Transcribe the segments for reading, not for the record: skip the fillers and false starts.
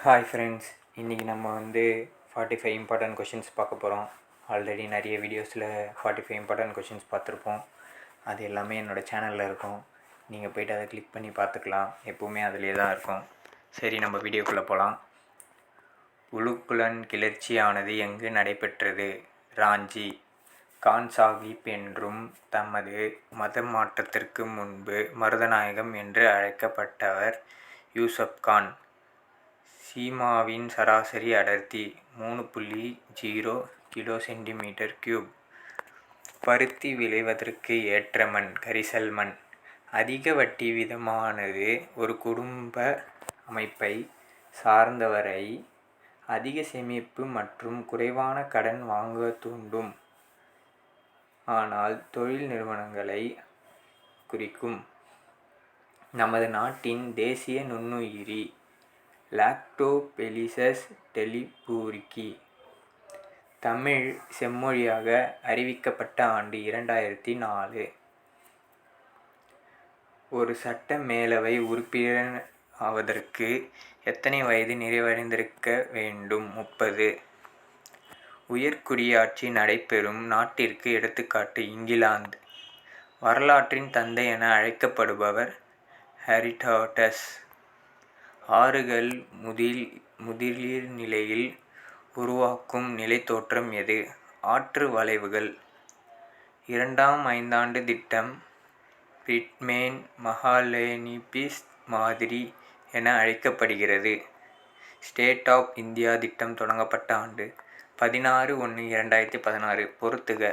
Hi friends, இன்றைக்கி நம்ம 45 important questions பார்க்க போகிறோம். ஆல்ரெடி நிறைய வீடியோஸில் 45 இம்பார்ட்டன்ட் கொஷின்ஸ் பார்த்துருப்போம். அது எல்லாமே என்னோடய சேனலில் இருக்கும். நீங்கள் போய்ட்டு அதை கிளிக் பண்ணி பார்த்துக்கலாம். எப்போவுமே அதிலே தான் இருக்கும். சரி, நம்ம வீடியோக்குள்ளே போகலாம். உலுக்குலன் கிளர்ச்சியானது எங்கு நடைபெற்றது? ராஞ்சி. கான் சாஹிப் என்றும் தமது மத மாற்றத்திற்கு முன்பு மருதநாயகம் என்று அழைக்கப்பட்டவர் யூசப் கான். சீமாவின் சராசரி அடர்த்தி 3.0 kg/cm3. பருத்தி விளைவதற்கு ஏற்ற மண் கரிசல் மண். அதிக வட்டி விதமானது ஒரு குடும்ப அமைப்பை சார்ந்தவரை அதிக சேமிப்பு மற்றும் குறைவான கடன் வாங்க தூண்டும், ஆனால் தொழில் நிறுவனங்களை குறிக்கும். நமது நாட்டின் தேசிய நுண்ணுயிரி லாக்டோபெலிசஸ் டெலிபூரிக்கி. தமிழ் செம்மொழியாக அறிவிக்கப்பட்ட ஆண்டு 2004. ஒரு சட்ட மேலவை உறுப்பினர் ஆவதற்கு எத்தனை வயது நிறைவடைந்திருக்க வேண்டும்? 30. உயர்குடியாட்சி நடைபெறும் நாட்டிற்கு எடுத்துக்காட்டு இங்கிலாந்து. வரலாற்றின் தந்தை என அழைக்கப்படுபவர் ஹெரோடோட்டஸ். ஆறுகள் முதிர்நீர் நிலையில் உருவாக்கும் நிலைத்தோற்றம் எது? ஆற்று வளைவுகள். இரண்டாம் ஐந்தாண்டு திட்டம் பிரிட்மேன் மஹாலேனிபிஸ் மாதிரி என அழைக்கப்படுகிறது. ஸ்டேட் ஆஃப் இந்தியா திட்டம் தொடங்கப்பட்ட ஆண்டு 16/1/2016. பொறுத்துக.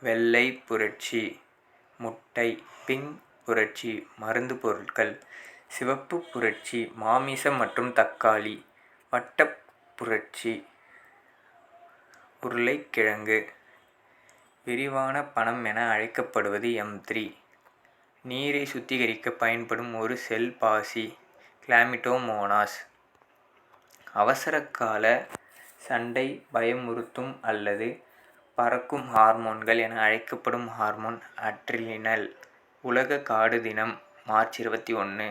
வெள்ளை புரட்சி முட்டை, பிங்க் புரட்சி மருந்து பொருட்கள், சிவப்பு புரட்சி மாமிசம் மற்றும் தக்காளி, வட்டப் புரட்சி உருளைக்கிழங்கு. விரிவான பணம் என அழைக்கப்படுவது M3. நீரை சுத்திகரிக்க பயன்படும் ஒரு செல் பாசி கிளாமிடோமோனாஸ். அவசரகால சண்டை பயமுறுத்தும் அல்லது பறக்கும் ஹார்மோன்கள் என அழைக்கப்படும் ஹார்மோன் அட்ரினல். உலக காடு தினம் மார்ச் 21.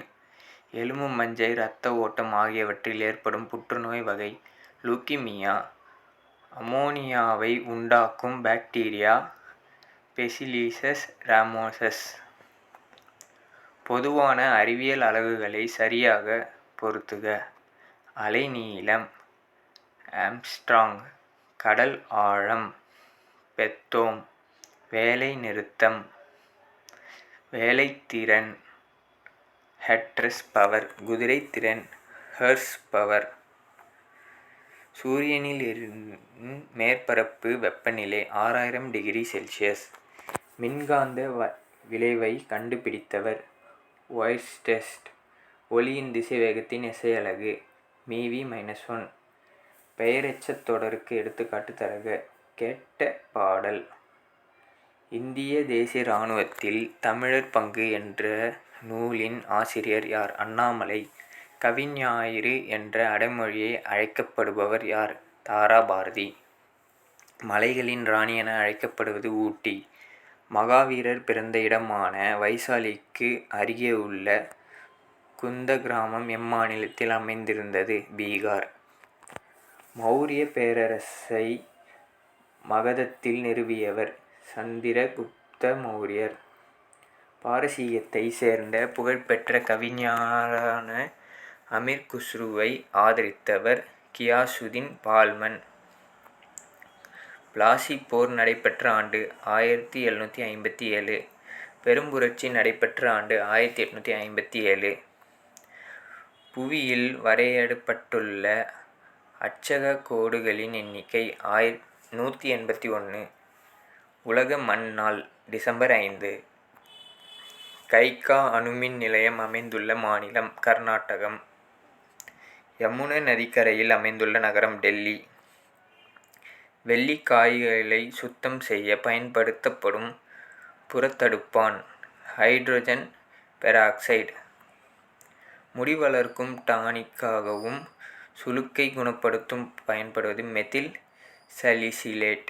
எலும்பு மஞ்சை, இரத்த ஓட்டம் ஆகியவற்றில் ஏற்படும் புற்றுநோய் வகை லூக்கிமியா. அமோனியாவை உண்டாக்கும் பாக்டீரியா பேசிலியஸ் ராமோசஸ். பொதுவான அறிவியல் அலகுகளை சரியாக பொருத்துக. அலைநீளம் ஆம்ஸ்ட்ராங். கடல் ஆழம் பெத்தோம். வேலை நிறுத்தம். வேலைத்திறன் ஹெட்ரஸ் பவர். குதிரைத்திறன் ஹார்ஸ் பவர். சூரியனில் மேற்பரப்பு வெப்பநிலை 6000°C. மின்காந்த விளைவை கண்டுபிடித்தவர் ஒயர்ஸ்டெட். ஒளியின் திசைவேகத்தின் இசையலகு மீவி-1. பெயரெச்சத் தொடருக்கு எடுத்துக்காட்டு தருக. கேட்ட பாடல். இந்திய தேசிய இராணுவத்தில் தமிழர் பங்கு என்ற நூலின் ஆசிரியர் யார்? அண்ணாமலை. கவிஞாயிறு என்ற அடைமொழியை அழைக்கப்படுபவர் யார்? தாராபாரதி. மலைகளின் ராணி என அழைக்கப்படுவது ஊட்டி. மகாவீரர் பிறந்த இடமான வைசாலிக்கு அருகே உள்ள குந்த கிராமம் எம்மாநிலத்தில் அமைந்திருந்தது? பீகார். மௌரிய பேரரசை மகதத்தில் நிறுவியவர்? சந்திரகுப்த மௌரியர். பாரசீகத்தை சேர்ந்த புகழ்பெற்ற கவிஞரான அமீர் குஸ்ருவை ஆதரித்தவர் கியாசுதீன் பால்மன். பிளாசி போர் நடைபெற்ற ஆண்டு 1757. பெரும்புரட்சி நடைபெற்ற ஆண்டு 1857. புவியில் வரையப்பட்டுள்ள அச்சக கோடுகளின் எண்ணிக்கை 181. உலக மண் நாள் டிசம்பர் 5. கைகா அணுமின் நிலையம் அமைந்துள்ள மாநிலம்? கர்நாடகம். யமுனை நதிக்கரையில் அமைந்துள்ள நகரம்? டெல்லி. வெள்ளி காய்களை சுத்தம் செய்ய பயன்படுத்தப்படும் புறத்தடுப்பான்? Hydrogen peroxide. முடி வளர்க்கும் டானிக்காகவும் சுளுக்கை குணப்படுத்தும் பயன்படுவது மெத்தில் சலிசிலேட்.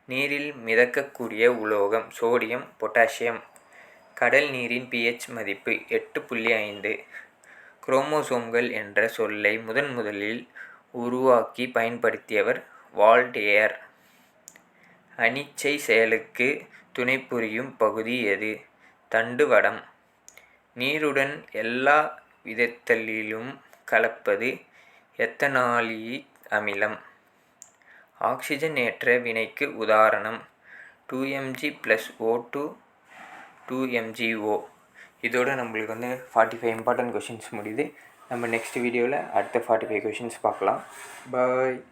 நீரில் மிதக்கக்கூடிய உலோகம்? Sodium, potassium. கடல் நீரின் pH மதிப்பு 8.5. குரோமோசோம்கள் என்ற சொல்லை முதலில் உருவாக்கி பயன்படுத்தியவர் வால்டேர். அனிச்சை செயலுக்கு துணைபுரியும் பகுதி எது? தண்டுவடம். நீருடன் எல்லா விதத்திலும் கலப்பது எத்தனாலிக் அமிலம். ஆக்சிஜனேற்ற வினைக்கு உதாரணம் 2Mg+O2 2MgO. இதோட நம்மளுக்கு 45 இம்பார்ட்டன்ட் கொஷின்ஸ் முடியுது. நம்ம நெக்ஸ்ட் வீடியோவில் அடுத்த 45 கொஷின்ஸ் பார்க்கலாம். பாய்.